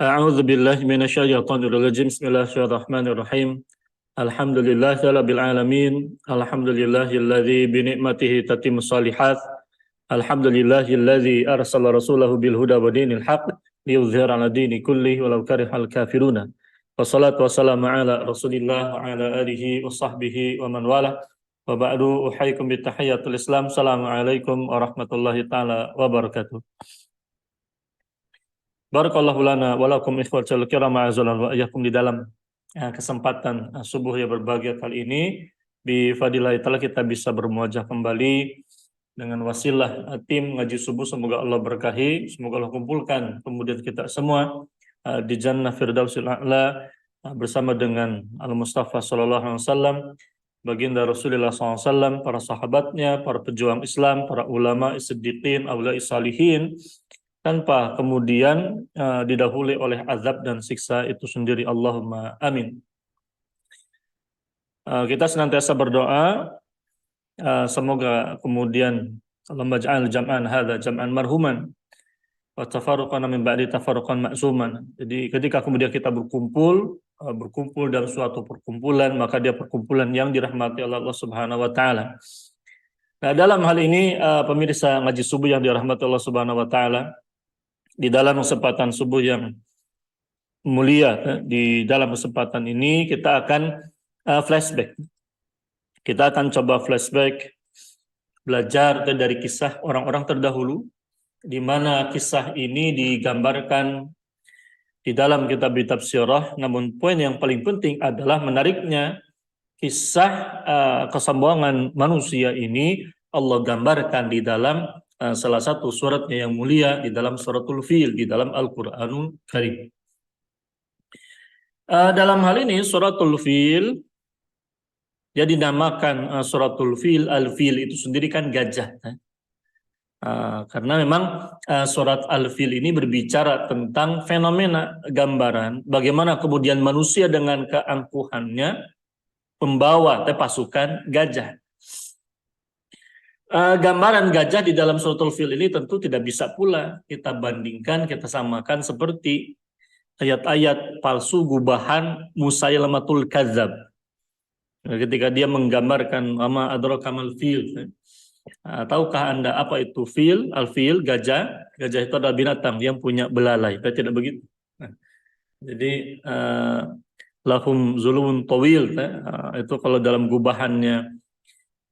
A'udzu billahi minasyaitonir rajim. Bismillahirrahmanirrahim. Alhamdulillahirabbil alamin. Alhamdulillahilladzi bi ni'matihi tatimmus shalihat. Alhamdulillahilladzi arsala rasulahu bil huda wa dinil haqq liyudhhira 'ala dini kullihi walau karihal kafiruna. Wassalatu wassalamu ala Rasulillah wa ala alihi wa sahbihi wa man walah. Wa ba'du uhayyikum bi tahiyyatul Islam. Assalamualaikum warahmatullahi taala wabarakatuh. Barakallahu lana wa lakum ikhwatal kiram ma'azalan wa iyyakum di dalam kesempatan subuh yang berbahagia kali ini bi fadillah taala kita bisa bermuajah kembali dengan wasilah tim ngaji subuh. Semoga Allah berkahi, semoga Allah kumpulkan kemudian kita semua di jannah firdausil a'la bersama dengan Al-Mustafa sallallahu alaihi wasallam, baginda Rasulullah sallallahu alaihi wasallam, para sahabatnya, para pejuang Islam, para ulama, siddiqin, aulai salihin, tanpa kemudian didahului oleh azab dan siksa itu sendiri. Allahumma amin. Kita senantiasa berdoa semoga kemudian Allah maj'al jam'an hadza jam'an marhuman wa tafarruqana min ba'di tafarruqan ma'suman. Jadi ketika kemudian kita berkumpul dalam suatu perkumpulan, maka dia perkumpulan yang dirahmati oleh Allah Subhanahu wa taala. Nah, dalam hal ini pemirsa ngaji subuh yang dirahmati Allah Subhanahu wa taala, di dalam kesempatan subuh yang mulia, di dalam kesempatan ini kita akan flashback. Kita akan coba flashback, belajar dari kisah orang-orang terdahulu, di mana kisah ini digambarkan di dalam kitab-kitab sirah. Namun poin yang paling penting adalah menariknya kisah kesombongan manusia ini Allah gambarkan di dalam salah satu suratnya yang mulia, di dalam suratul Fil, di dalam Al-Quranul Karim. Dalam hal ini suratul Fil, dia dinamakan suratul Fil. Al-Fil itu sendiri kan gajah. Karena memang surat Al-Fil ini berbicara tentang fenomena gambaran bagaimana kemudian manusia dengan keangkuhannya membawa pasukan gajah. Gambaran gajah di dalam suratul Fil ini tentu tidak bisa pula kita bandingkan, kita samakan seperti ayat-ayat palsu gubahan Musailamatul Kadzab. Ketika dia menggambarkan ama adrakamal fil. Tahukah Anda apa itu fil? Al-fil, gajah. Gajah itu adalah binatang yang punya belalai. Tidak begitu. Jadi lahum zulun tawil. Itu kalau dalam gubahannya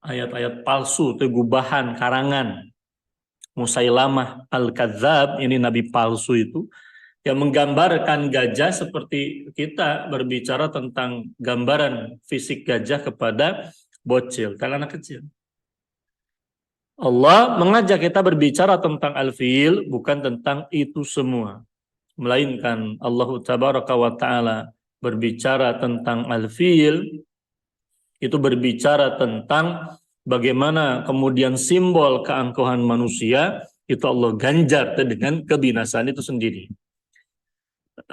ayat-ayat palsu, itu gubahan karangan Musailamah Al-Kadzab, ini nabi palsu itu, yang menggambarkan gajah seperti kita berbicara tentang gambaran fisik gajah kepada bocil, anak kecil. Allah mengajak kita berbicara tentang al-fil, bukan tentang itu semua, melainkan Allah Tabaraka wa Ta'ala berbicara tentang al-fil, itu berbicara tentang bagaimana kemudian simbol keangkuhan manusia itu Allah ganjar dengan kebinasaan itu sendiri.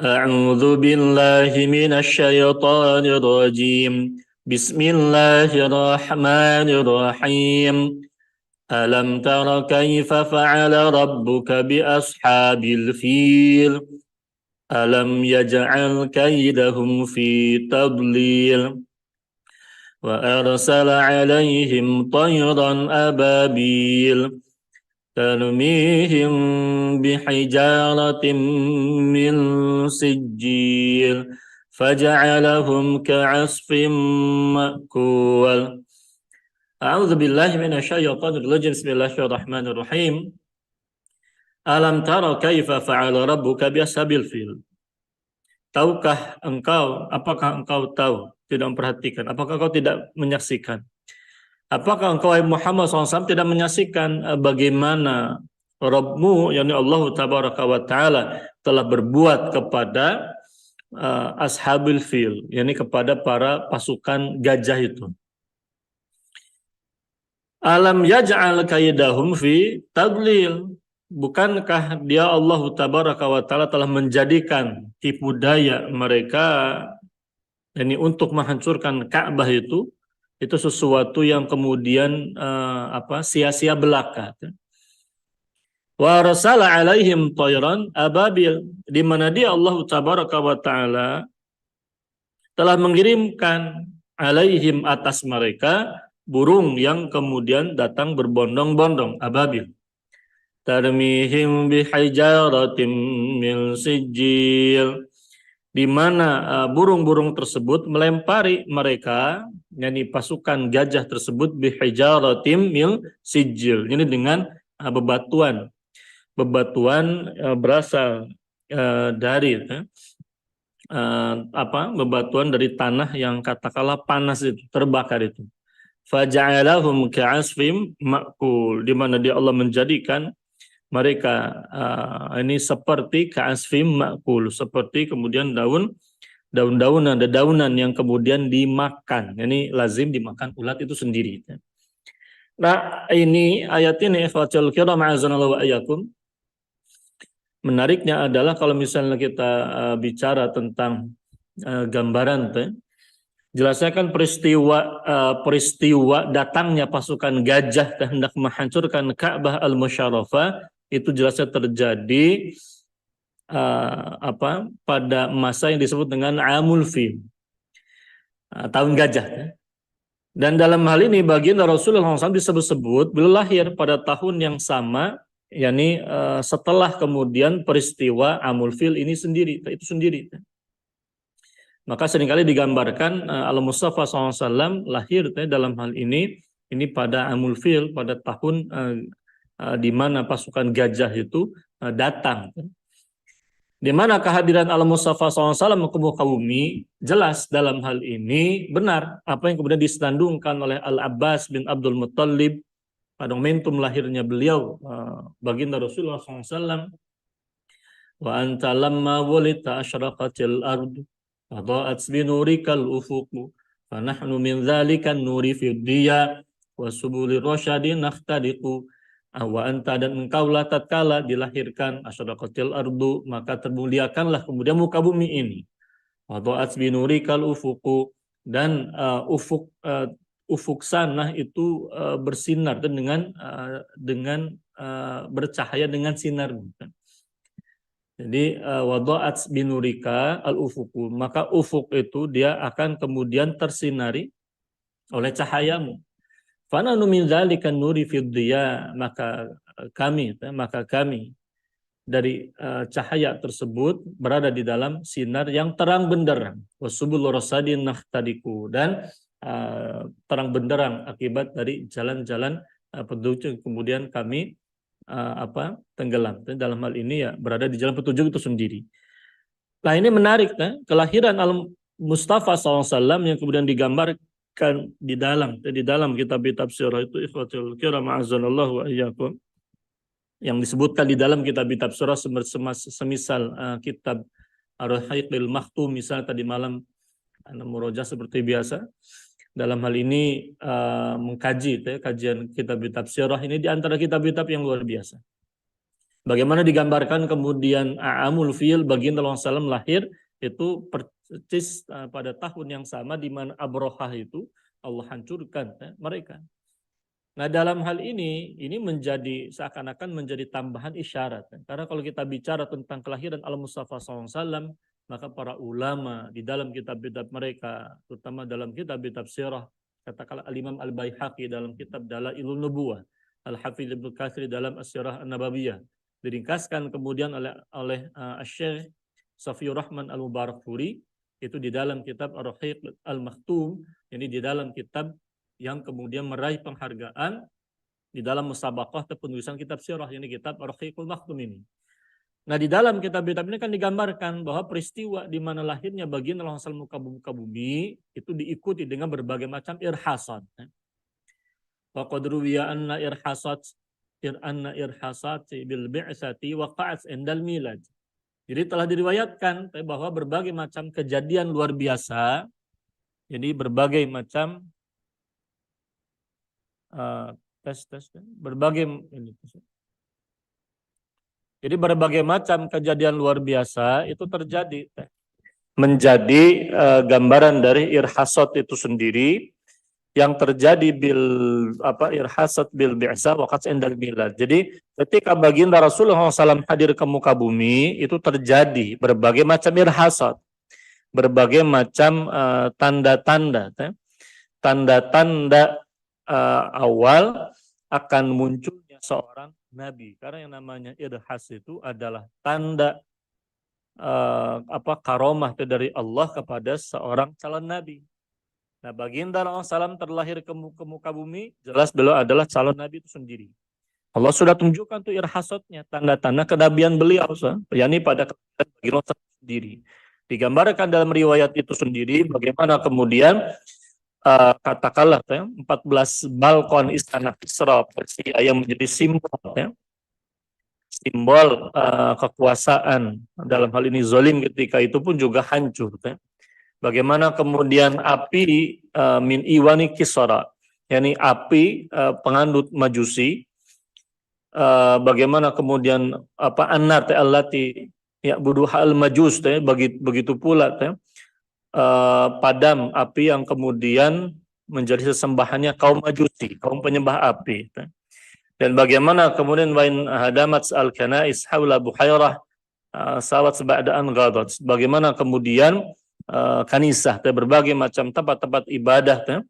A'udzu billahi minasyaitonir rajim. Bismillahirrahmanirrahim. Alam tara kaifa fa'ala rabbuka bi ashabil fil? Alam yaj'al kaidahum fi tadlil? وأرسل عليهم طيرا أبابيل ترميهم بحجارة من سجيل فجعلهم كعصف مأكول. أعوذ بالله من الشيطان الرجيم. بسم الله الرحمن الرحيم. ألم ترى كيف فعل ربك بأصحاب الفيل. Tahukah engkau, apakah engkau tahu, tidak memperhatikan, apakah engkau tidak menyaksikan, apakah engkau Muhammad SAW tidak menyaksikan bagaimana Rabbmu, yakni Allah Tabaraka wa Ta'ala telah berbuat kepada ashabul fil, yakni kepada para pasukan gajah itu. Alam yaj'al kaidahum fi tadlil. Bukankah dia Allah Tabaraka wa Ta'ala telah menjadikan tipu daya mereka, ini untuk menghancurkan Ka'bah itu sesuatu yang kemudian sia-sia belaka. Wa rasala alaihim tayran ababil, di mana dia Allah tabaraka wa taala telah mengirimkan alaihim atas mereka burung yang kemudian datang berbondong-bondong, ababil. Tarmihim bihijaratim min sijil, di mana burung-burung tersebut melempari mereka, yakni pasukan gajah tersebut bihijaratim min sijil, ini dengan bebatuan berasal dari bebatuan dari tanah yang katakanlah panas itu, terbakar itu. Faja'alahum ka'asfim ma'kul, di mana dia Allah menjadikan mereka ini seperti ka'asfim ma'kul, seperti kemudian daunan yang kemudian dimakan. Ini lazim dimakan ulat itu sendiri. Nah, ini ayat ini ikhwatul kiram a'azanallahu wa iyyakum. Menariknya adalah kalau misalnya kita bicara tentang gambaran, jelasnya kan peristiwa datangnya pasukan gajah dan hendak menghancurkan Ka'bah al-Musyarrafah itu jelasnya terjadi pada masa yang disebut dengan Amul Fil, tahun gajah. Dan dalam hal ini baginda Rasulullah SAW disebut-sebut beliau lahir pada tahun yang sama, yakni setelah kemudian peristiwa Amul Fil ini sendiri, itu sendiri. Maka seringkali digambarkan Al-Mustafa SAW lahir dalam hal ini pada Amul Fil, pada tahun di mana pasukan gajah itu datang. Di mana kehadiran Al-Mustafa SAW ke muka bumi, jelas dalam hal ini benar apa yang kemudian disandungkan oleh Al-Abbas bin Abdul Muttalib pada momentum lahirnya beliau, baginda Rasulullah SAW. Wa anta lamma wulita asyraqatil ardu adha'at binurikal ufuqu fa nahnu min dzalikan nuri fid diya wa subuli rasyadin nakhtadiqu. Wa anta, dan engkaulah tatkala dilahirkan asyraqatil ardu, maka termuliakanlah kemudian muka bumi ini. Adha'at binurikal ufuqu, dan ufuk sana itu bersinar dengan bercahaya dengan sinar. Jadi wada'at binurika al-ufuku, maka ufuk itu dia akan kemudian tersinari oleh cahayamu. Fananu min dzalika nuri fid diya, maka kami dari cahaya tersebut berada di dalam sinar yang terang benderang. Wasubul rasadin nakhtadiku, dan terang benderang akibat dari jalan-jalan petunjuk kemudian kami tenggelam. Dalam hal ini ya berada di jalan petunjuk itu sendiri. Nah, ini menarik, kelahiran Al-Mustafa SAW yang kemudian digambarkan di dalam kitab-kitab sirah itu, ikhwatul kiram a'azanallahu wa iyyakum, yang disebutkan di dalam kitab-kitab sirah semisal kitab Ar-Rahiqil Makhtum, misalnya tadi malam murojaah seperti biasa. Dalam hal ini mengkaji kajian kitab-kitab sirah ini di antara kitab-kitab yang luar biasa. Bagaimana digambarkan kemudian Amul Fil, baginda Rasulullah SAW lahir itu persis pada tahun yang sama di mana Abrahah itu Allah hancurkan mereka. Nah, dalam hal ini menjadi seakan-akan menjadi tambahan isyarat. Karena kalau kita bicara tentang kelahiran Al-Mustafa SAW, maka para ulama di dalam kitab-kitab mereka, terutama dalam kitab-kitab sirah, katakanlah Al-Imam Al-Baihaqi dalam kitab Dalailun Nubuwah, Al-Hafidz Ibnu Katsir dalam As-Sirah An-Nabawiyah, diringkaskan kemudian oleh Asy-Syaikh Safiyur Rahman Al-Mubarakfuri itu di dalam kitab Ar-Rahiq Al-Makhtum, ini di dalam kitab yang kemudian meraih penghargaan di dalam musabaqah penulisan kitab sirah, ini kitab Ar-Rahiqul Makhtum ini. Nah, di dalam kitab-kitab ini kan digambarkan bahwa peristiwa di mana lahirnya baginda Rasulullah muka bumi itu diikuti dengan berbagai macam irhasat. Wa qad ruwiya anna irhasati bil bi'sati waqa'at indal milad. Jadi telah diriwayatkan bahwa berbagai macam kejadian luar biasa, jadi berbagai macam berbagai macam kejadian luar biasa itu terjadi, menjadi gambaran dari irhasat itu sendiri, yang terjadi irhasat bil bi'sa waqat endal milad. Jadi ketika baginda Rasulullah SAW hadir ke muka bumi, itu terjadi berbagai macam irhasat, berbagai macam tanda-tanda, tanda-tanda awal akan munculnya seorang nabi. Karena yang namanya irhas itu adalah tanda karomah dari Allah kepada seorang calon nabi. Nah, baginda Rasulullah SAW terlahir ke muka bumi, jelas beliau adalah calon nabi itu sendiri. Allah sudah tunjukkan tuh irhasatnya, tanda-tanda kenabian beliau, yakni pada baginda sendiri. Digambarkan dalam riwayat itu sendiri bagaimana kemudian katakanlah 14 balkon istana Kisra Persia yang menjadi simbol simbol kekuasaan, dalam hal ini zalim ketika itu pun juga hancur. Bagaimana kemudian api min iwani Kisra, yakni api pengandut majusi, bagaimana kemudian annar allati ya'buduha al-majus, begitu pula padam api yang kemudian menjadi sesembahannya kaum majusi, kaum penyembah api. Dan bagaimana kemudian wain hadamat al-kanais haula buhairah sawat ba'da'an ghadat, bagaimana kemudian kanisah, berbagai macam tempat-tempat ibadah,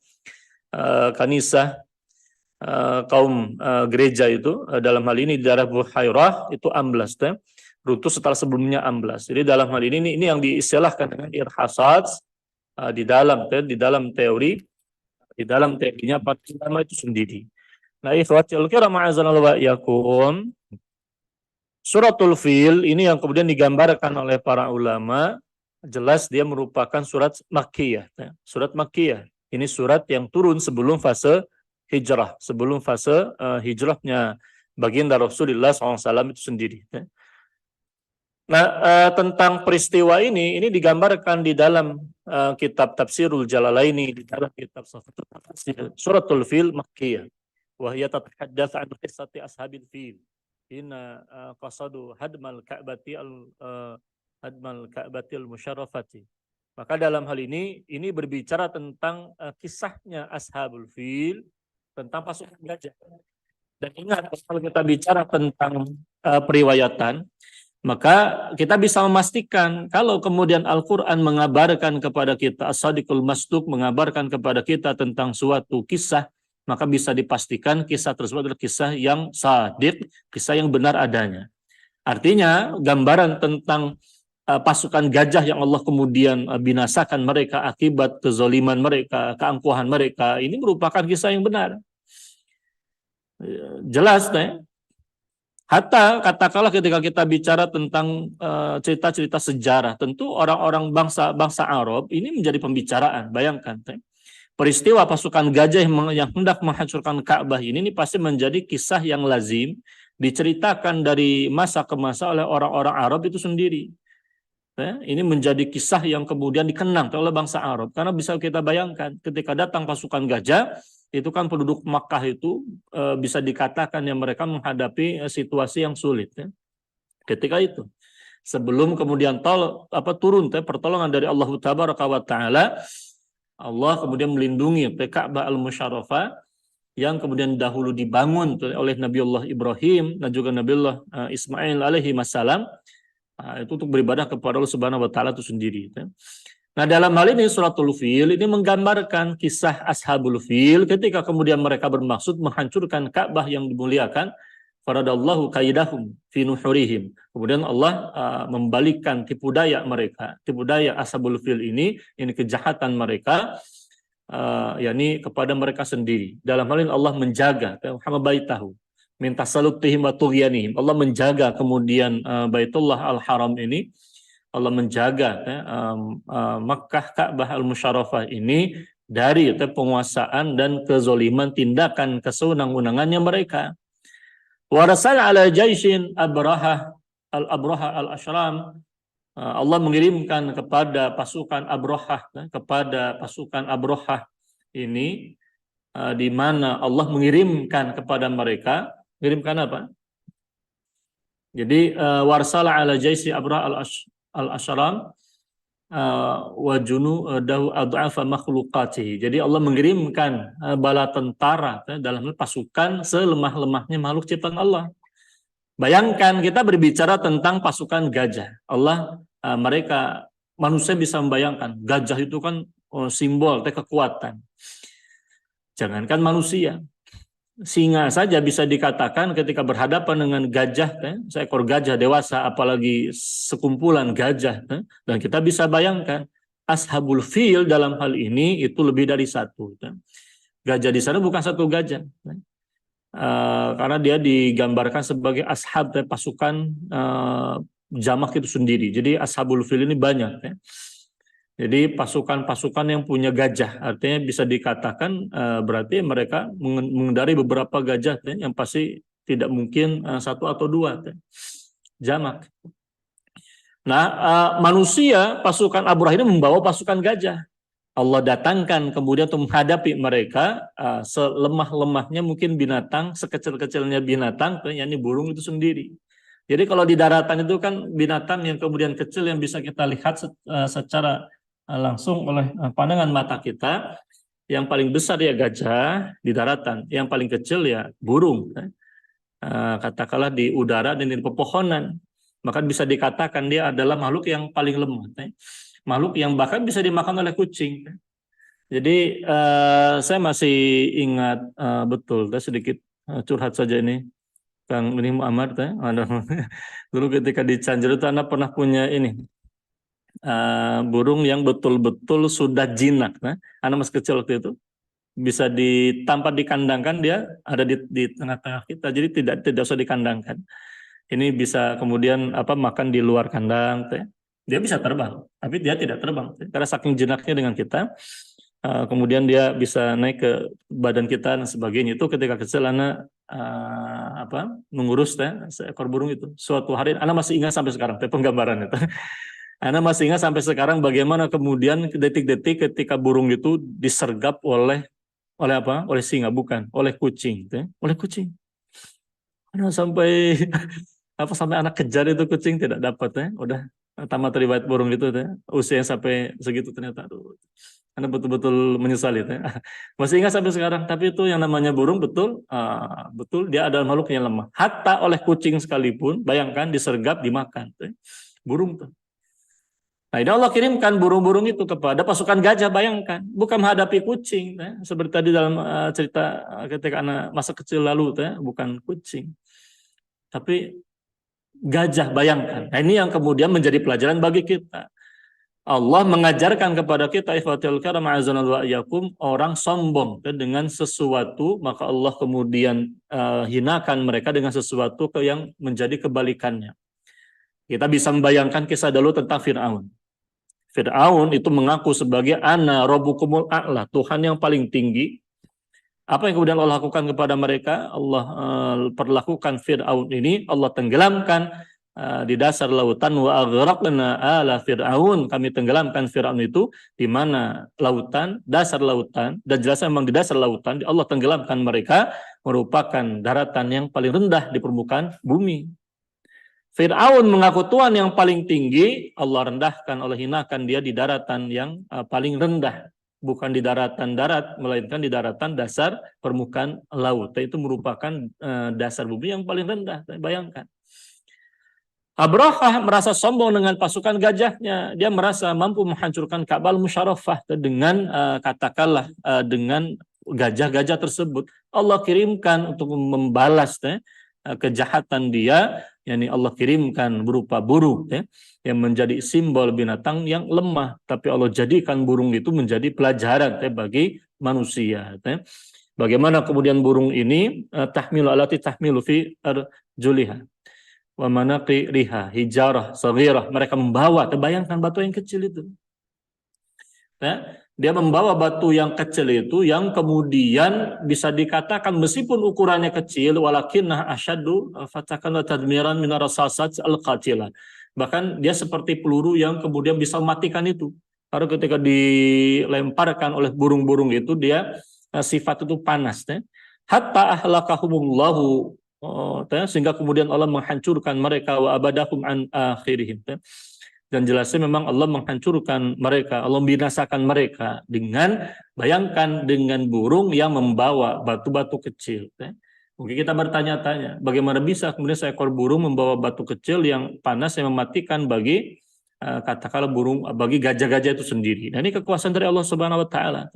kanisah kaum gereja itu dalam hal ini di daerah Buhairah itu amblas, runtuh setelah sebelumnya amblas. Jadi dalam hal ini yang diistilahkan dengan irhasat di dalam teori, di dalam teorinya para ulama itu sendiri. Nah, ikhwatul kiram ma'azanallahu wa iyyakum, suratul Fil ini yang kemudian digambarkan oleh para ulama, jelas dia merupakan surat Makkiyah. Surat Makkiyah ini surat yang turun sebelum fase hijrah, sebelum fase hijrahnya baginda Rasulullah SAW itu sendiri. Nah, tentang peristiwa ini digambarkan di dalam kitab Tafsirul Jalalaini, di dalam kitab Suratul Fil Makkiyah. Wa hiya tatahaddatsu an qissati ashabil fil. Inna qasadu hadmal ka'batil musyarrafati. Maka dalam hal ini berbicara tentang kisahnya ashabul fil, tentang pasukan gajah. Dan ingat, kalau kita bicara tentang periwayatan, maka kita bisa memastikan kalau kemudian Al-Quran mengabarkan kepada kita, As-Sadiqul Masduq mengabarkan kepada kita tentang suatu kisah, maka bisa dipastikan kisah tersebut adalah kisah yang sadiq, kisah yang benar adanya. Artinya gambaran tentang pasukan gajah yang Allah kemudian binasakan mereka akibat kezaliman mereka, keangkuhan mereka, ini merupakan kisah yang benar. Jelas, hatta katakanlah ketika kita bicara tentang cerita-cerita sejarah, tentu orang-orang bangsa Arab ini menjadi pembicaraan. Bayangkan, peristiwa pasukan gajah yang hendak menghancurkan Ka'bah ini pasti menjadi kisah yang lazim diceritakan dari masa ke masa oleh orang-orang Arab itu sendiri. Ini menjadi kisah yang kemudian dikenang oleh bangsa Arab, karena bisa kita bayangkan ketika datang pasukan gajah, itu kan penduduk Makkah itu bisa dikatakan yang mereka menghadapi situasi yang sulit. Ketika itu, sebelum kemudian turun pertolongan dari Allah Tabaraka wa Ta'ala, Allah kemudian melindungi Ka'bah al-Musyarrafah yang kemudian dahulu dibangun oleh Nabiullah Ibrahim dan juga Nabiullah Ismail alaihi wassalam, itu untuk beribadah kepada Allah Subhanahu wa Ta'ala itu sendiri. Nah, dalam hal ini suratul Fil ini menggambarkan kisah ashabul Fil ketika kemudian mereka bermaksud menghancurkan Ka'bah yang dimuliakan, faradallahu kaidahum fi nuhurihim. Kemudian Allah membalikkan tipu daya mereka, tipu daya ashabul Fil ini kejahatan mereka, yakni kepada mereka sendiri. Dalam hal ini Allah menjaga baitahu min tasallutihim wa tughyanihim. Allah menjaga kemudian Baitullah Al-Haram ini, Allah menjaga Makkah Ka'bah Al-Musyarrafah ini dari penguasaan dan kezoliman tindakan kesewenang-wenangannya mereka. Wa rasala ala jaishin Abraha al-Ashram, Allah mengirimkan kepada pasukan Abrahah ini, di mana Allah mengirimkan kepada mereka, mengirimkan apa? Jadi warsala ala jaisi Abrahah al-Ashram, wajunu dahu ad'afa makhluqatihi. Jadi Allah mengirimkan bala tentara dalam pasukan selemah-lemahnya makhluk ciptaan Allah. Bayangkan kita berbicara tentang pasukan gajah. Allah mereka manusia bisa membayangkan gajah itu kan simbol kekuatan. Jangankan manusia, singa saja bisa dikatakan ketika berhadapan dengan gajah, seekor gajah dewasa, apalagi sekumpulan gajah, dan kita bisa bayangkan ashabul fil dalam hal ini itu lebih dari satu. Gajah di sana bukan satu gajah, karena dia digambarkan sebagai ashab, pasukan jamak itu sendiri. Jadi ashabul fil ini banyak. Jadi pasukan-pasukan yang punya gajah, artinya bisa dikatakan berarti mereka mengendarai beberapa gajah, yang pasti tidak mungkin satu atau dua, jamak. Nah, manusia, pasukan Abrah ini membawa pasukan gajah. Allah datangkan kemudian untuk menghadapi mereka, selemah-lemahnya mungkin binatang, sekecil-kecilnya binatang, yakni burung itu sendiri. Jadi kalau di daratan itu kan binatang yang kemudian kecil yang bisa kita lihat secara langsung oleh pandangan mata kita. Yang paling besar ya gajah di daratan, yang paling kecil ya burung, katakanlah di udara dan di pepohonan. Maka bisa dikatakan dia adalah makhluk yang paling lemah, makhluk yang bahkan bisa dimakan oleh kucing. Jadi saya masih ingat betul, sedikit curhat saja ini, Kang ini Muhammad, dulu ketika di Cianjur itu Anda pernah punya ini burung yang betul-betul sudah jinak. Anak masih kecil waktu itu bisa tanpa dikandangkan, dia ada di tengah-tengah kita, jadi tidak usah dikandangkan. Ini bisa kemudian makan di luar kandang, dia bisa terbang, tapi dia tidak terbang karena saking jinaknya dengan kita. Kemudian dia bisa naik ke badan kita dan sebagainya. Itu ketika kecil anak mengurus seekor burung itu. Suatu hari anak masih ingat sampai sekarang penggambaran itu. Anda masih ingat sampai sekarang bagaimana kemudian detik-detik ketika burung itu disergap oleh apa? Oleh singa, bukan, oleh kucing, oleh kucing. Anda sampai sampai anak kejar itu kucing tidak dapat, udah tamat riwayat burung itu, usia sampai segitu ternyata. Anda betul-betul menyesali, masih ingat sampai sekarang. Tapi itu yang namanya burung betul dia adalah makhluk yang lemah. Hatta oleh kucing sekalipun, bayangkan disergap, dimakan, burung tuh. Nah, ini Allah kirimkan burung-burung itu kepada pasukan gajah, bayangkan. Bukan menghadapi kucing. Seperti tadi dalam cerita ketika anak masa kecil lalu, bukan kucing. Tapi gajah, bayangkan. Nah, ini yang kemudian menjadi pelajaran bagi kita. Allah mengajarkan kepada kita, ikhwatul karam a'azanallahu wa iyyakum, orang sombong dengan sesuatu, maka Allah kemudian hinakan mereka dengan sesuatu yang menjadi kebalikannya. Kita bisa membayangkan kisah dulu tentang Fir'aun. Fir'aun itu mengaku sebagai ana rabbukumul a'la, Tuhan yang paling tinggi. Apa yang kemudian Allah lakukan kepada mereka? Allah perlakukan Fir'aun ini, Allah tenggelamkan di dasar lautan. Wa aghraqna ala Fir'aun, kami tenggelamkan Fir'aun itu di mana lautan, dasar lautan, dan jelasnya memang di dasar lautan Allah tenggelamkan mereka, merupakan daratan yang paling rendah di permukaan bumi. Fir'aun mengaku Tuhan yang paling tinggi, Allah rendahkan, Allah hinakan dia di daratan yang paling rendah. Bukan di daratan darat, melainkan di daratan dasar permukaan laut. Itu merupakan dasar bumi yang paling rendah. Bayangkan. Abrahah merasa sombong dengan pasukan gajahnya. Dia merasa mampu menghancurkan Ka'bah Musyarrafah dengan katakanlah dengan gajah-gajah tersebut. Allah kirimkan untuk membalas kejahatan dia, yakni Allah kirimkan berupa burung yang menjadi simbol binatang yang lemah, tapi Allah jadikan burung itu menjadi pelajaran bagi manusia. Bagaimana kemudian burung ini tahmilu alati tahmilu fi arjuliha wa manaqi riha hijarah saghirah, mereka membawa, bayangkan batu yang kecil itu. Dia membawa batu yang kecil itu yang kemudian bisa dikatakan meskipun ukurannya kecil, walakinnah asyaddu fatakan wa tadmiran min ar-rasasat al-qatilah. Bahkan dia seperti peluru yang kemudian bisa mematikan itu. Karena ketika dilemparkan oleh burung-burung itu, dia sifat itu panas. Hatta ahlakahumullahu, sehingga kemudian Allah menghancurkan mereka, wa abadahum an akhirihim. Dan jelasnya memang Allah menghancurkan mereka, Allah membinasakan mereka dengan, bayangkan, dengan burung yang membawa batu-batu kecil. Mungkin kita bertanya-tanya, bagaimana bisa kemudian seekor burung membawa batu kecil yang panas yang mematikan bagi katakanlah burung, bagi gajah-gajah itu sendiri. Nah, ini kekuasaan dari Allah Subhanahu wa taala.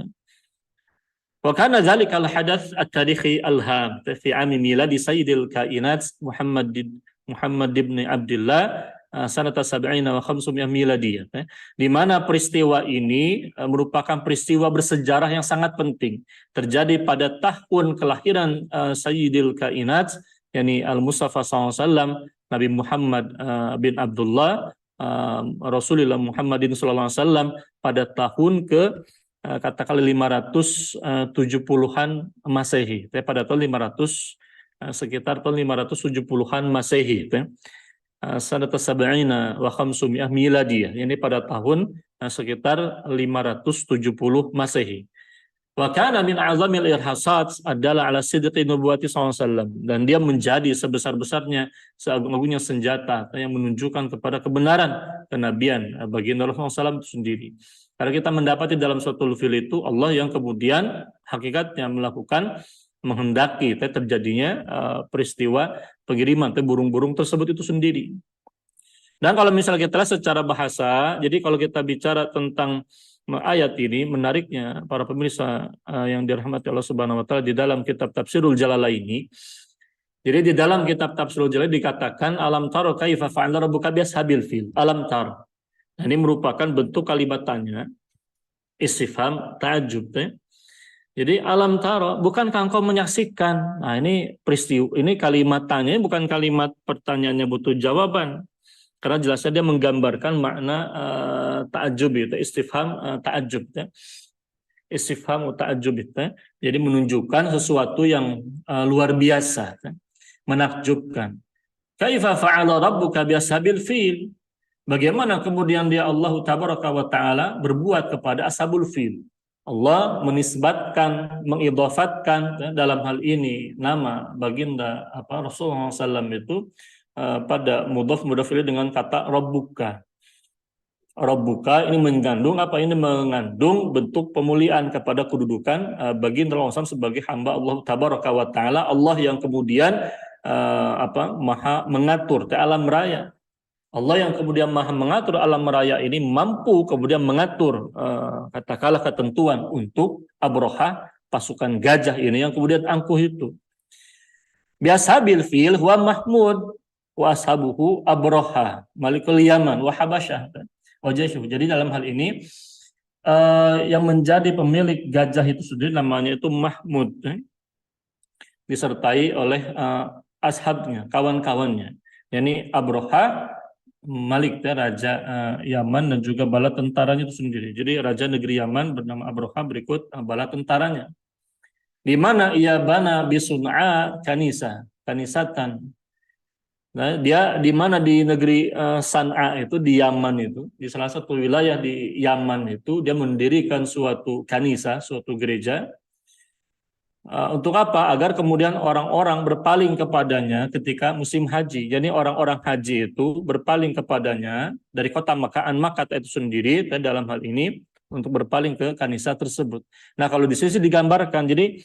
Wa kana dzalika al-hadath at-tarikhi al-ham fi 'ami miladi sayyidil kainat Muhammad ibn Abdullah sanata sab'ina wa khamsumiyah miladiyah. Di mana peristiwa ini merupakan peristiwa bersejarah yang sangat penting. Terjadi pada tahun kelahiran Sayyidil Kainat, yakni Al-Mustafa SAW, Nabi Muhammad bin Abdullah, Rasulullah Muhammadin SAW, pada tahun katakanlah 570-an Masehi. Pada tahun 500, sekitar tahun 570-an Masehi. Sanata sab'ina wa khamsumiyah miladiyah. Ini pada tahun sekitar 570 Masehi. Wa kana min azamil irhasat adalah ala sidqi nubuwati SAW. Dan dia menjadi sebesar-besarnya, seagung-agungnya senjata yang menunjukkan kepada kebenaran kenabian baginda Rasulullah SAW itu sendiri. Karena kita mendapati dalam suatu fil itu Allah yang kemudian hakikatnya menghendaki terjadinya peristiwa pengiriman burung-burung tersebut itu sendiri. Dan kalau misalnya kita lihat secara bahasa, jadi kalau kita bicara tentang ayat ini, menariknya para pemirsa yang dirahmati Allah Subhanahu wa taala, di dalam kitab Tafsirul Jalalaini, jadi di dalam kitab Tafsirul Jalalaini dikatakan alam taro kaifa fa'ala rabbuka biashabil fil. Alam taro. Nah, ini merupakan bentuk kalimat tanya, istifham, ta'ajjub. Jadi alam taro, bukankah engkau menyaksikan? Nah, ini peristiwa, ini kalimat tanya, bukan kalimat pertanyaannya butuh jawaban. Karena jelasnya dia menggambarkan makna ta'ajjub itu, istifham ta'ajjub. Istifham ta'ajjub itu. Jadi menunjukkan sesuatu yang luar biasa, menakjubkan. Kaifa fa'ala rabbuka biashabil fil? Bagaimana kemudian dia Allah Tabaraka wa Ta'ala berbuat kepada ashabul fil? Allah menisbatkan, mengidhafatkan dalam hal ini nama baginda Rasulullah SAW itu pada mudhaf ilaih dengan kata Rabbuka. Rabbuka ini mengandung apa? Ini mengandung bentuk pemuliaan kepada kedudukan baginda Rasulullah SAW sebagai hamba Allah Tabaraka wa Ta'ala, Allah yang kemudian maha mengatur ke alam raya. Allah yang kemudian maha mengatur alam raya ini mampu kemudian mengatur katakanlah ketentuan untuk Abroha, pasukan gajah ini yang kemudian angkuh itu. Biashabil fil huwa Mahmud wa ashabuhu Abroha malikul Yaman wa Habasyah wa jaishuh. Jadi dalam hal ini yang menjadi pemilik gajah itu sendiri namanya itu Mahmud, disertai oleh ashabnya, kawan-kawannya, yakni Abroha, Malik, raja Yaman, dan juga bala tentaranya itu sendiri. Jadi raja negeri Yaman bernama Abroha berikut bala tentaranya. Di mana ia bana bisun'a kanisatan. Nah, dia di mana di negeri San'a itu di Yaman itu, di salah satu wilayah di Yaman itu dia mendirikan suatu kanisa, suatu gereja. Untuk apa? Agar kemudian orang-orang berpaling kepadanya ketika musim haji. Jadi orang-orang haji itu berpaling kepadanya dari kota Makkah itu sendiri, dan dalam hal ini untuk berpaling ke kanisa tersebut. Nah, kalau di sini digambarkan, jadi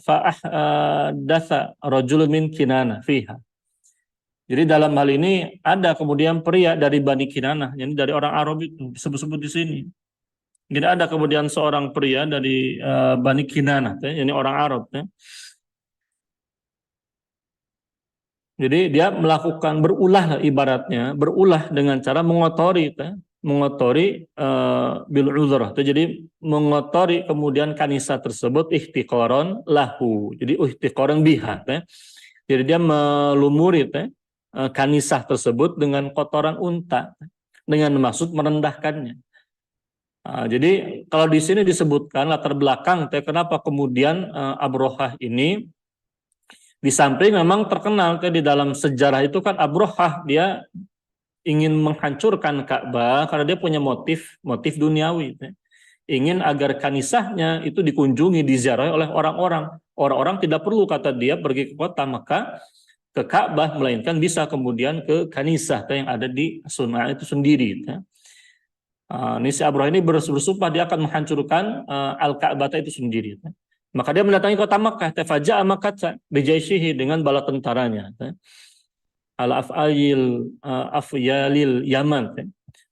fa'ahdatha rajulun min Kinana fiha. Jadi dalam hal ini ada kemudian pria dari Bani Kinanah, yani dari orang Arab itu disebut-sebut di sini. Jadi ada kemudian seorang pria dari Bani Kinanah, ini orang Arab. Jadi dia melakukan berulah, ibaratnya berulah dengan cara mengotori bil uzrah. Jadi mengotori kemudian kanisa tersebut ihtiqaran lahu. Jadi ihtiqaran biha. Jadi dia melumuri kanisa tersebut dengan kotoran unta dengan maksud merendahkannya. Jadi kalau di sini disebutkan latar belakang kenapa kemudian Abrohah ini di samping memang terkenal di dalam sejarah itu kan Abrohah dia ingin menghancurkan Ka'bah karena dia punya motif duniawi, ingin agar kanisahnya itu dikunjungi, diziarahi oleh orang-orang. Orang-orang tidak perlu, kata dia, pergi ke kota Mekah, ke Ka'bah, melainkan bisa kemudian ke kanisah yang ada di Sun'a itu sendiri. Nisi Abraha ini bersumpah dia akan menghancurkan Al-Ka'bah itu sendiri. Maka dia mendatangi kota Makkah, tafaja'a Makkah bijaishihi, dengan bala tentaranya. Afyalil Yaman.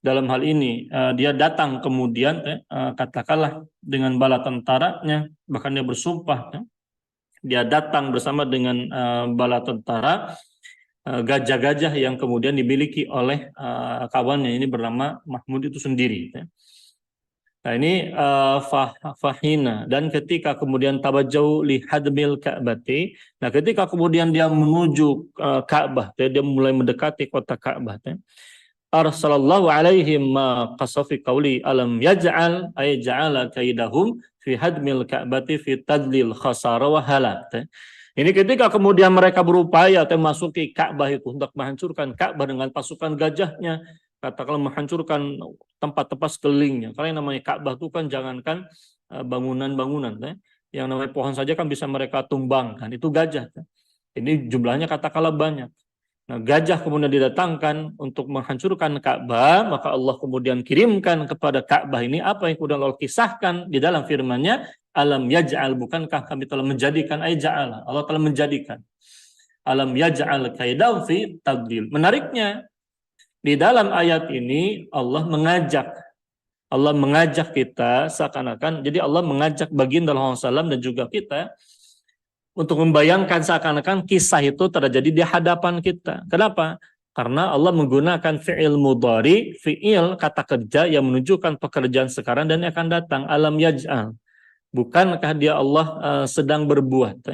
Dalam hal ini dia datang kemudian katakanlah dengan bala tentaranya, bahkan dia bersumpah dia datang bersama dengan bala tentara gajah-gajah yang kemudian dimiliki oleh kawannya ini bernama Mahmud itu sendiri. Nah ini fahina, dan ketika kemudian tabajjau li hadmil Ka'bati, nah ketika kemudian dia menuju Ka'bah, dia mulai mendekati kota Ka'bah. Arsalallahu alaihim ma qasafi qawli alam yaj'al ay ja'ala kaidahum fi hadmil Ka'bati fi tadlil khasara wa halak. Ini ketika kemudian mereka berupaya memasuki Ka'bah itu untuk menghancurkan Ka'bah dengan pasukan gajahnya, katakanlah menghancurkan tempat-tempat sekelilingnya. Karena yang namanya Ka'bah itu kan jangankan bangunan-bangunan, yang namanya pohon saja kan bisa mereka tumbangkan, itu gajah. Ini jumlahnya katakanlah banyak. Nah, gajah kemudian didatangkan untuk menghancurkan Ka'bah, maka Allah kemudian kirimkan kepada Ka'bah ini apa yang kemudian Allah kisahkan di dalam firman-Nya, alam yaj'al, bukankah kami telah menjadikan, ay ja'ala, Allah telah menjadikan. Alam yaj'al kaidahum fi tadlil. Menariknya, di dalam ayat ini Allah mengajak kita seakan-akan, jadi Allah mengajak baginda Rasulullah SAW dan juga kita untuk membayangkan seakan-akan kisah itu terjadi di hadapan kita. Kenapa? Karena Allah menggunakan fi'il mudhari, fi'il kata kerja yang menunjukkan pekerjaan sekarang dan yang akan datang. Alam yaj'al. Bukankah dia Allah sedang berbuat?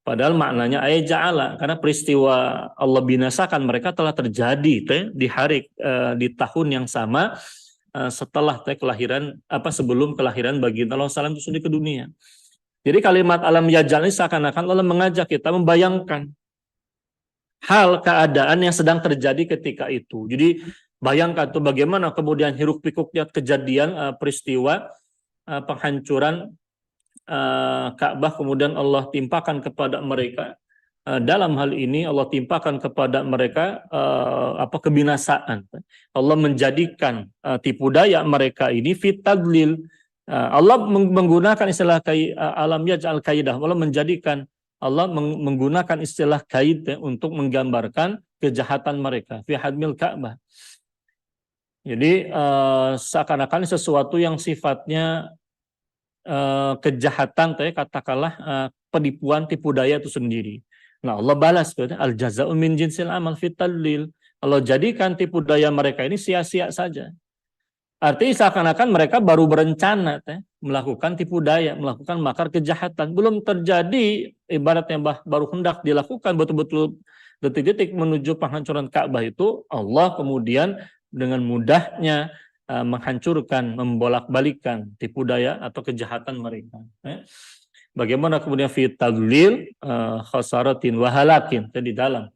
Padahal maknanya ay ja'ala, karena peristiwa Allah binasakan mereka telah terjadi di hari di tahun yang sama setelah kelahiran sebelum kelahiran baginda Rasulullah SAW itu sendiri ke dunia. Jadi kalimat alam yaj'al ini seakan-akan Allah mengajak kita membayangkan hal keadaan yang sedang terjadi ketika itu. Jadi bayangkan tuh bagaimana kemudian hiruk pikuknya kejadian peristiwa penghancuran Ka'bah, kemudian Allah timpakan kepada mereka. Dalam hal ini Allah timpakan kepada mereka kebinasaan. Allah menjadikan tipu daya mereka ini fitadlil. Allah menggunakan istilah alam yaj'al kaidah. Allah menggunakan istilah kaid untuk menggambarkan kejahatan mereka fi hadmil Ka'bah. Jadi seakan-akan sesuatu yang sifatnya kejahatan, katakanlah penipuan, tipu daya itu sendiri. Nah Allah balas, al jaza'u min jinsil amal fit tadlil. Allah jadikan tipu daya mereka ini sia-sia saja. Artinya seakan-akan mereka baru berencana melakukan tipu daya, melakukan makar kejahatan. Belum terjadi, ibaratnya baru hendak dilakukan betul-betul detik-detik menuju penghancuran Ka'bah itu, Allah kemudian dengan mudahnya menghancurkan, membolak-balikan tipu daya atau kejahatan mereka. Bagaimana kemudian fi tadlil khasaratin wa halakin, di dalam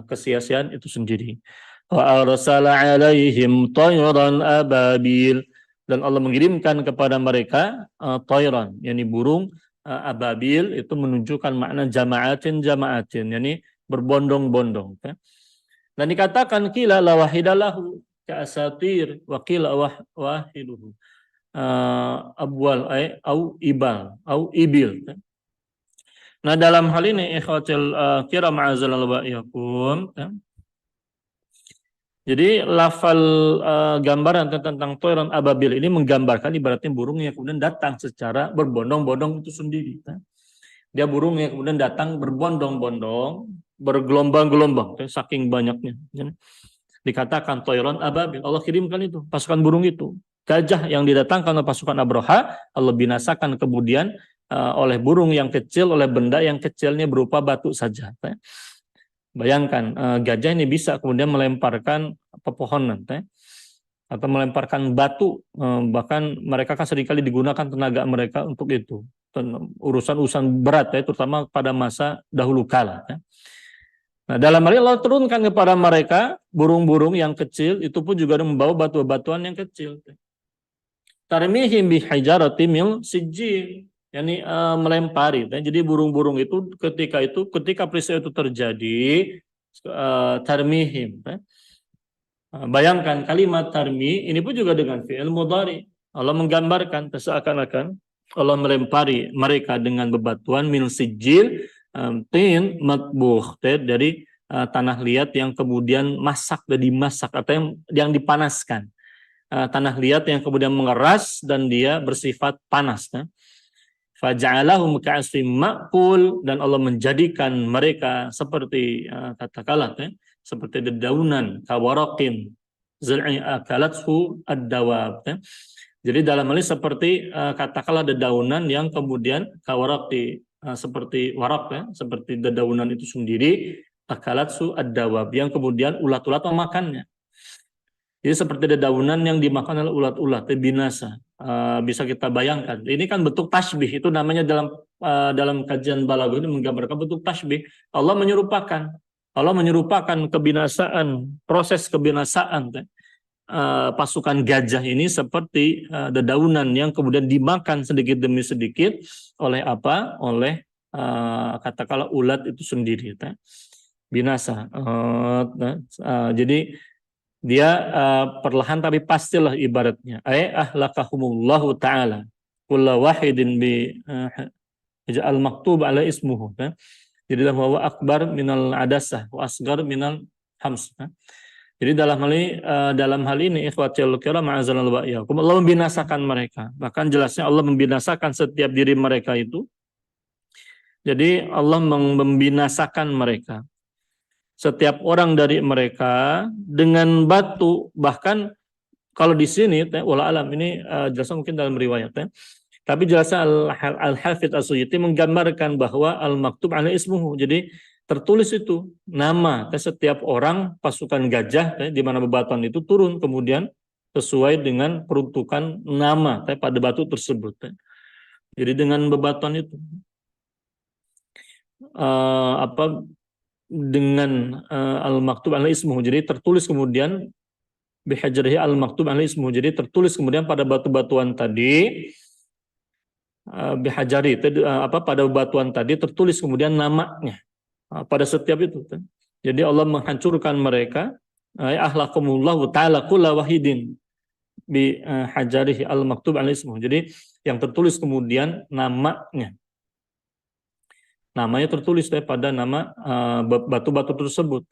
kesia-siaan itu sendiri. Wa arsala alaihim tayran ababil, dan Allah mengirimkan kepada mereka tayran, yakni burung ababil, itu menunjukkan makna jama'atin, yakni berbondong-bondong. Dan dikatakan kila la wahidalahu ka'asatir wa qila wahiduhu abwal au ibal au ibil. Nah dalam hal ini ikhwatul kiram azallahu wa iyyakum, jadi lafal gambaran tentang toiron ababil ini menggambarkan ibaratnya burung yang kemudian datang secara berbondong-bondong itu sendiri. Dia burung yang kemudian datang berbondong-bondong, bergelombang-gelombang, saking banyaknya. Dikatakan toiron ababil, Allah kirimkan itu, pasukan burung itu. Gajah yang didatangkan oleh pasukan Abraha, Allah binasakan kemudian oleh burung yang kecil, oleh benda yang kecilnya berupa batu saja. Bayangkan gajah ini bisa kemudian melemparkan pepohonan atau melemparkan batu, bahkan mereka kan seringkali digunakan tenaga mereka untuk itu, urusan-urusan berat terutama pada masa dahulu kala. Nah dalam hal ini Allah turunkan kepada mereka burung-burung yang kecil itu pun juga membawa batu-batuan yang kecil. Tarmihim bihijaratin min sijil, yakni melempari. Jadi burung-burung itu ketika peristiwa itu terjadi, tarmihim. Bayangkan kalimat tarmi ini pun juga dengan fi'il mudhari. Allah menggambarkan seakan-akan Allah melempari mereka dengan bebatuan min sijil tin matbuh dari tanah liat yang kemudian dimasak atau yang dipanaskan. Tanah liat yang kemudian mengeras dan dia bersifat panas. Faja'alahum ka'asfim ma'kul, dan Allah menjadikan mereka seperti katakanlah seperti dedaunan kawaraqin zal'i akalathu ad-dawab. Jadi dalam hal ini seperti katakanlah dedaunan yang kemudian kawaraqi seperti warak, seperti dedaunan itu sendiri, akalathu ad-dawab, yang kemudian ulat-ulat memakannya. Jadi seperti dedaunan yang dimakan oleh ulat-ulat, binasa. Bisa kita bayangkan. Ini kan bentuk tasbih, itu namanya dalam kajian balaghah ini menggambarkan bentuk tasbih. Allah menyerupakan kebinasaan, proses kebinasaan pasukan gajah ini seperti dedaunan yang kemudian dimakan sedikit demi sedikit oleh apa? Oleh katakanlah ulat itu sendiri. Binasa. Jadi dia perlahan tapi pastilah ibaratnya. Ahlakahumullahu ta'ala kulla wahidin bi ja'al maktub ala ismuhu. Jadi bahwa akbar minal adasah wa asgar minal hams. Jadi dalam hal ini ikhwatul kiram ma'azallahu wa iyyakum, Allah membinasakan mereka. Bahkan jelasnya Allah membinasakan setiap diri mereka itu. Jadi Allah membinasakan mereka. Setiap orang dari mereka dengan batu. Bahkan kalau di sini wallahu alam ini jelasnya mungkin dalam riwayat tapi jelasnya Al-Hafidz As-Suyuti menggambarkan bahwa al-maktub ala ismuhu, jadi tertulis itu nama setiap orang pasukan gajah di mana bebatuan itu turun kemudian sesuai dengan peruntukan nama pada batu tersebut. Jadi dengan bebatuan itu dengan al-maktub ala ismuhu, jadi tertulis kemudian bihajrihi al-maktub ala ismuhu, jadi tertulis kemudian pada batu-batuan tadi bihajari pada batuan tadi tertulis kemudian namanya pada setiap itu. Jadi Allah menghancurkan mereka. Ahlakumullahu ta'ala kulla wahidin bi hajarihi al-maktub ala ismuhu, jadi yang tertulis kemudian namanya tertulis pada nama batu-batu tersebut.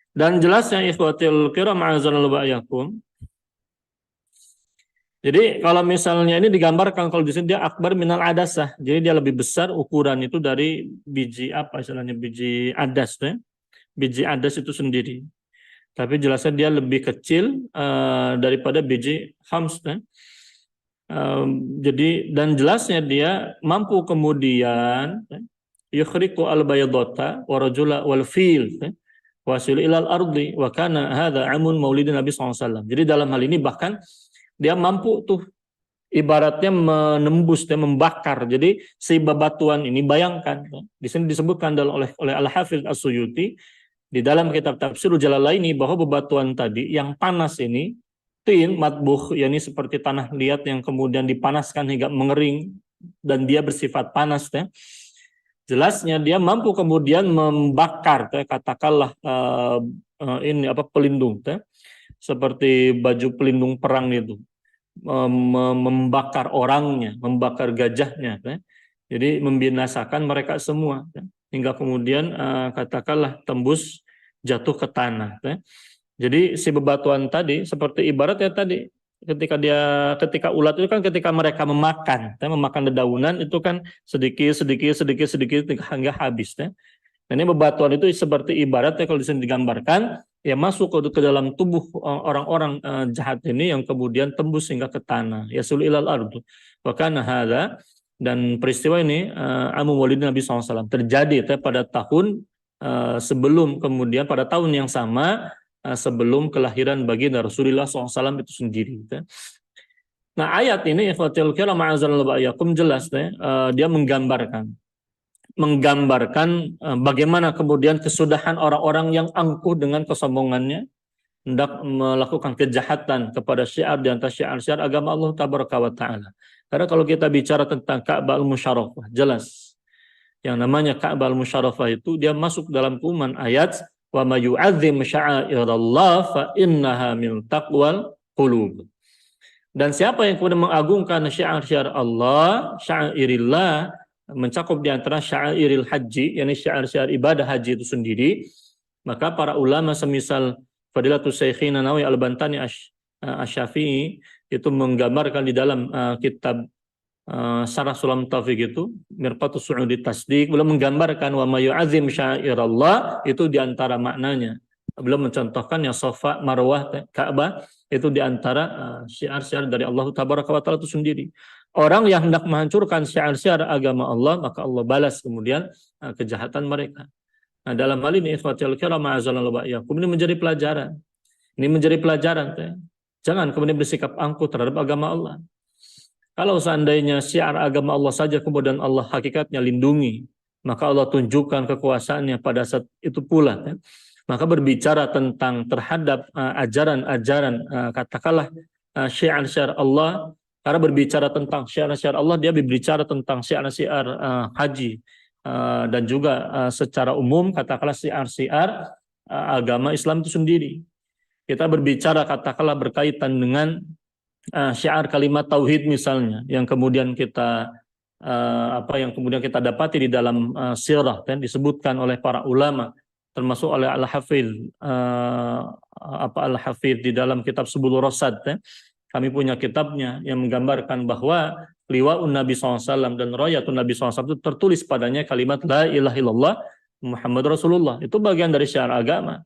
Dan jelasnya ikhwatil kiram ma'azallahu wa iyyakum. Jadi kalau misalnya ini digambarkan kalau di sini dia akbar minal adasah. Jadi dia lebih besar ukuran itu dari biji biji adas Biji adas itu sendiri. Tapi jelasnya dia lebih kecil daripada biji hams. Jadi dan jelasnya dia mampu kemudian yukhriqu al-baydata wa rajula wal fil wasil ilal ardi wa kana hadza amun maulidin Nabi SAW. Jadi dalam hal ini bahkan dia mampu ibaratnya menembus dan membakar. Jadi si bebatuan ini bayangkan di sini disebutkan oleh Al-Hafidz As-Suyuti di dalam kitab Tafsirul Jalalaini bahwa bebatuan tadi yang panas ini tin matbuh, yakni seperti tanah liat yang kemudian dipanaskan hingga mengering dan dia bersifat panas. Jelasnya dia mampu kemudian membakar katakanlah pelindung seperti baju pelindung perang itu, membakar orangnya, membakar gajahnya, jadi membinasakan mereka semua hingga kemudian katakanlah tembus jatuh ke tanah. Jadi si bebatuan tadi seperti ibaratnya tadi ketika ulat itu kan ketika mereka memakan dedaunan itu kan sedikit hingga habis. Dan ini bebatuan itu seperti ibaratnya kalau disini digambarkan ya masuk ke dalam tubuh orang-orang jahat ini yang kemudian tembus hingga ke tanah. Yasul ilal ardu. Wa kana hadza, dan peristiwa ini amu walidin Nabi SAW terjadi pada tahun sebelum kemudian pada tahun yang sama sebelum kelahiran baginda Rasulullah SAW itu sendiri. Nah ayat ini ikhwatul kiram ma'azallahu wa iyyakum jelas dia menggambarkan bagaimana kemudian kesudahan orang-orang yang angkuh dengan kesombongannya hendak melakukan kejahatan kepada syiar di antara syiar-syiar agama Allah tabaraka wa taala. Karena kalau kita bicara tentang Ka'bah al-Musyarrafah, jelas yang namanya Ka'bah al-Musyarrafah itu dia masuk dalam kuman ayat wa may yu'azzim sya'airallah fa innaha min taqwal qulub. Dan siapa yang kemudian mengagungkan syiar-syiar Allah, syairillah, mencakup di antara syairil haji, yakni syiar-syiar ibadah haji itu sendiri, maka para ulama semisal Fadilatul Syekhin Nawawi Al-Bantani Asy-Syafi'i itu menggambarkan di dalam kitab Syarah Sulam Taufik itu, Mirqatus Su'udi Tasdiq, belum menggambarkan wa may yu'azzim syairallah itu di antara maknanya. Belum mencontohkan yang Safa, Marwah, Ka'bah itu di antara syiar-syiar dari Allah Tabaraka wa Ta'ala itu sendiri. Orang yang hendak menghancurkan syiar-syiar agama Allah, maka Allah balas kemudian kejahatan mereka. Nah, dalam hal ini ikhwatul kiram ma'azalallahu wa iyyakum, ini menjadi pelajaran. Ini menjadi pelajaran. Jangan kemudian bersikap angkuh terhadap agama Allah. Kalau seandainya syiar agama Allah saja kemudian Allah hakikatnya lindungi, maka Allah tunjukkan kekuasaannya pada saat itu pula. Maka berbicara tentang terhadap ajaran-ajaran katakanlah syiar-syiar Allah, karena berbicara tentang syiar-syiar Allah, dia berbicara tentang syiar-syiar haji dan juga secara umum katakanlah syiar-syiar agama Islam itu sendiri. Kita berbicara katakanlah berkaitan dengan syiar kalimat tauhid misalnya, yang kemudian kita yang kemudian kita dapati di dalam sirah dan disebutkan oleh para ulama, termasuk oleh Al-Hafidh Al-Hafidh di dalam kitab Subulur Rasyad. Kami punya kitabnya yang menggambarkan bahwa liwa'un Nabi SAW dan rayatun Nabi SAW itu tertulis padanya kalimat la ilaha illallah Muhammad Rasulullah. Itu bagian dari syiar agama.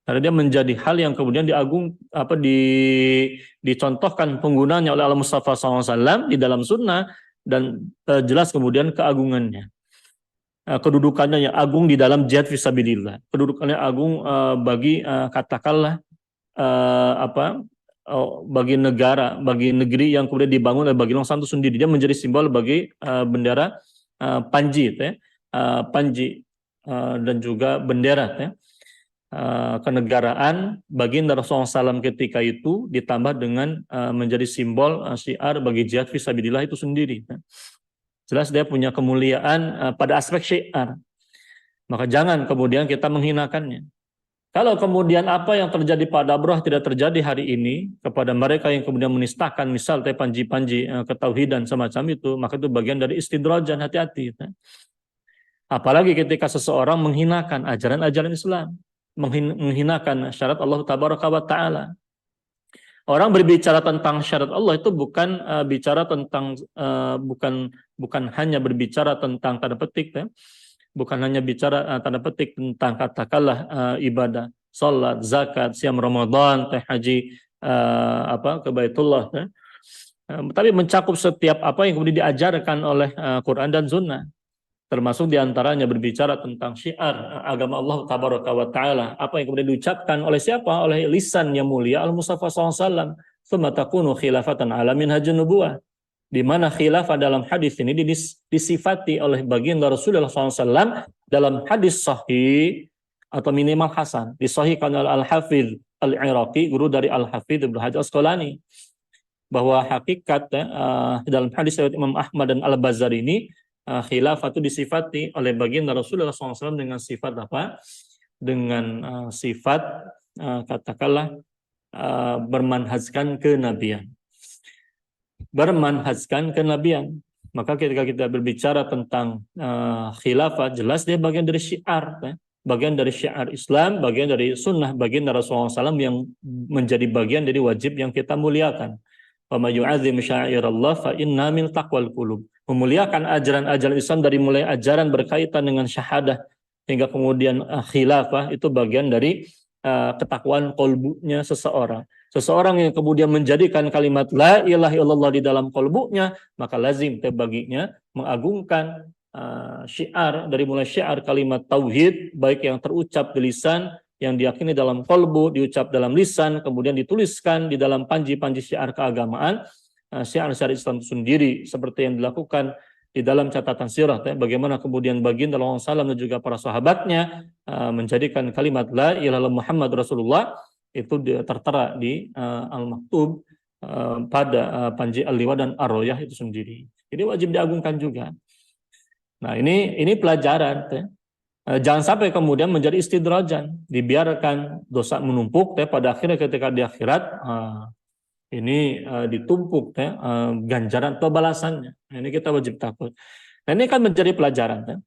Karena dia menjadi hal yang kemudian dicontohkan penggunanya oleh Al-Mustafa SAW di dalam sunnah, dan jelas kemudian keagungannya. Kedudukannya yang agung di dalam jihad fisabilillah. Kedudukannya agung bagi katakanlah bagi negara, bagi negeri yang kemudian dibangun oleh Bagi Long Santu sendiri. Dia menjadi simbol bagi bendera Panji, Panji dan juga bendera kenegaraan baginda Rasulullah SAW ketika itu, ditambah dengan menjadi simbol syiar bagi jihad fisabilillah itu sendiri. Jelas dia punya kemuliaan pada aspek syiar. Maka jangan kemudian kita menghinakannya. Kalau kemudian apa yang terjadi pada Abrah tidak terjadi hari ini kepada mereka yang kemudian menistakan misal panji-panji ketauhidan semacam itu, maka itu bagian dari istidrajan, hati-hati. Apalagi ketika seseorang menghinakan ajaran-ajaran Islam, menghinakan syarat Allah Tabaraka wa Ta'ala. Orang berbicara tentang syarat Allah itu bukan bicara tentang bukan hanya berbicara tentang tanda petik, bukan hanya bicara tanda petik tentang katakanlah ibadah, salat, zakat, siam Ramadan, haji ke Baitullah, tapi mencakup setiap apa yang kemudian diajarkan oleh Quran dan Sunnah. Termasuk diantaranya berbicara tentang syiar agama Allah Tabaraka wa Ta'ala. Apa yang kemudian diucapkan oleh siapa? Oleh lisan yang mulia Al-Mustafa SAW. Tsumma takunu khilafatan ala minhajun nubuwah. Di mana khilafah dalam hadis ini disifati oleh baginda Rasulullah SAW dalam hadis sahih atau minimal hasan. Disahihkan oleh Al-Hafidh Al-Iraqi, guru dari Al-Hafidh Ibnu Hajar Asqalani. Bahwa hakikat dalam hadis riwayat Imam Ahmad dan Al-Bazzar ini, khilafah itu disifati oleh baginda Rasulullah SAW dengan sifat apa? Dengan sifat katakanlah bermanhajkan kenabian. Bermanhajkan kenabian. Maka ketika kita berbicara tentang khilafah, jelas dia bagian dari syiar, bagian dari syiar Islam, bagian dari sunnah baginda Rasulullah SAW yang menjadi bagian dari wajib yang kita muliakan. Wa may yu'azzim sya'airallah fa inna min taqwal qulub. Memuliakan ajaran-ajaran Islam dari mulai ajaran berkaitan dengan syahadah hingga kemudian khilafah itu bagian dari ketakwaan kolbunya seseorang. Seseorang yang kemudian menjadikan kalimat la ilaha illallah di dalam kolbunya, maka lazim baginya mengagungkan syiar dari mulai syiar kalimat tauhid, baik yang terucap di lisan, yang diyakini dalam kolbu, diucap dalam lisan, kemudian dituliskan di dalam panji-panji syiar keagamaan, syiar-syiar Islam itu sendiri, seperti yang dilakukan di dalam catatan sirah, bagaimana kemudian baginda Rasulullah SAW dan juga para sahabatnya menjadikan kalimat la ilaha illallah Muhammad Rasulullah itu tertera di Al-Maktub, pada Panji Al-Liwa dan Ar-Royah itu sendiri. Jadi wajib diagungkan juga. Nah, ini pelajaran. Jangan sampai kemudian menjadi istidrajan, dibiarkan dosa menumpuk, pada akhirnya ketika di akhirat ini ditumpuk ganjaran atau balasannya. Nah, ini kita wajib takut. Nah, ini kan menjadi pelajaran.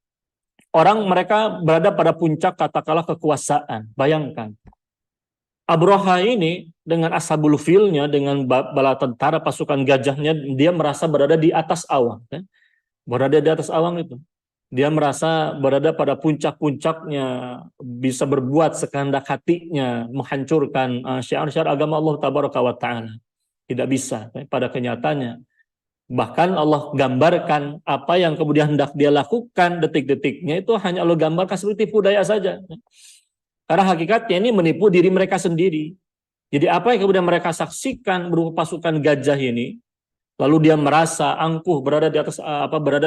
Orang mereka berada pada puncak katakanlah kekuasaan. Bayangkan. Abroha ini dengan ashabul filnya, dengan bala tentara pasukan gajahnya, dia merasa berada di atas awan. Berada di atas awan itu. Dia merasa berada pada puncak-puncaknya, bisa berbuat sekehendak hatinya, menghancurkan syiar-syiar agama Allah Tabaraka wa Ta'ala. Tidak bisa pada kenyataannya. Bahkan Allah gambarkan apa yang kemudian hendak dia lakukan detik-detiknya itu hanya Allah gambarkan seperti tipu daya saja. Karena hakikatnya ini menipu diri mereka sendiri. Jadi apa yang kemudian mereka saksikan berupa pasukan gajah ini, lalu dia merasa angkuh berada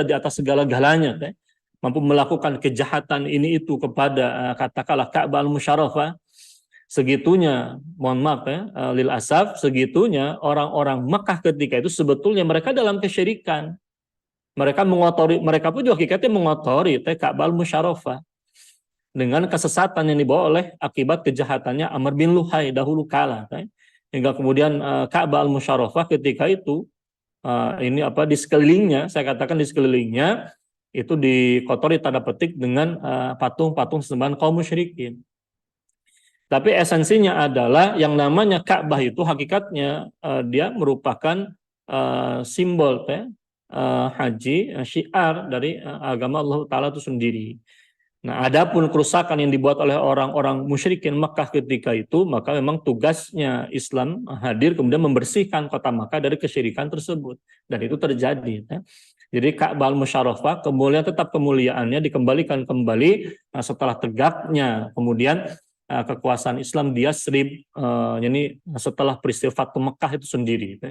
di atas segala-galanya, mampu melakukan kejahatan ini itu kepada katakanlah Ka'bah al-Musyarrafah. Segitunya, mohon maaf lil asaf, segitunya orang-orang Mekah ketika itu sebetulnya mereka dalam kesyirikan. Mereka pun juga hakikatnya mengotori Ka'bah al-Musyarrafah dengan kesesatan yang dibawa oleh akibat kejahatannya Amr bin Luhai dahulu kala. Hingga kemudian Ka'bah al-Musyarrafah ketika itu di sekelilingnya, saya katakan di sekelilingnya itu dikotori tanda petik dengan patung-patung sembahan kaum musyrikin. Tapi esensinya adalah yang namanya Ka'bah itu hakikatnya dia merupakan simbol haji, syiar dari agama Allah Ta'ala itu sendiri. Nah, adapun kerusakan yang dibuat oleh orang-orang musyrikin Mekah ketika itu, maka memang tugasnya Islam hadir kemudian membersihkan kota Mekah dari kesyirikan tersebut. Dan itu terjadi. Jadi Ka'bah al-Musyarrafah tetap kemuliaannya dikembalikan kembali setelah tegaknya kemudian kekuasaan Islam di Yasrib, ini setelah peristiwa Fathu Mekah itu sendiri.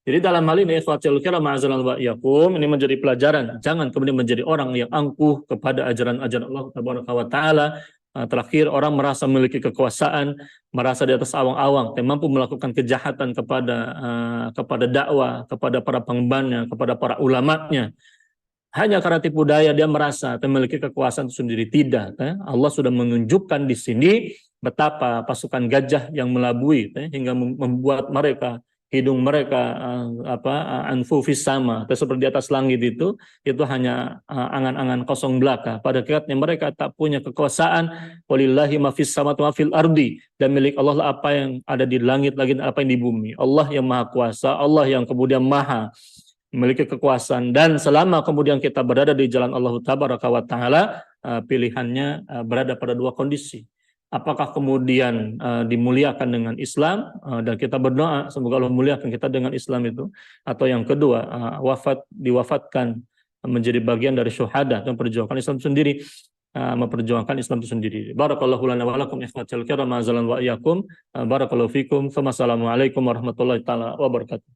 Jadi dalam hal ini ikhwatul kiram ma'azalan wa iyyakum, ini menjadi pelajaran. Jangan kemudian menjadi orang yang angkuh kepada ajaran-ajaran Allah Tabaraka wa Ta'ala. Terakhir, orang merasa memiliki kekuasaan, merasa di atas awang-awang, dan mampu melakukan kejahatan kepada dakwah, kepada para pengembannya, kepada para ulamanya. Hanya karena tipu daya dia merasa memiliki kekuasaan itu sendiri. Tidak. Allah sudah menunjukkan di sini betapa pasukan gajah yang melabui hingga membuat hidung mereka anfu fis sama, seperti di atas langit itu hanya angan-angan kosong belaka. Pada hakikatnya mereka tak punya kekuasaan. Walillahi ma fis samawati wa fil ardi, dan milik Allah lah apa yang ada di langit lagi apa yang di bumi. Allah yang maha kuasa, Allah yang kemudian maha memiliki kekuasaan, dan selama kemudian kita berada di jalan Allah Tabaraka wa Ta'ala, pilihannya berada pada dua kondisi. Apakah kemudian dimuliakan dengan Islam, dan kita berdoa semoga Allah muliakan kita dengan Islam itu, atau yang kedua diwafatkan menjadi bagian dari syuhada dan memperjuangkan Islam sendiri, memperjuangkan Islam itu sendiri. Barakallahu lana wa lakum ikhwatal kiram ma'azalan wa iyyakum. Barakallahu fikum. Wassalamualaikum warahmatullahi taala wabarakatuh.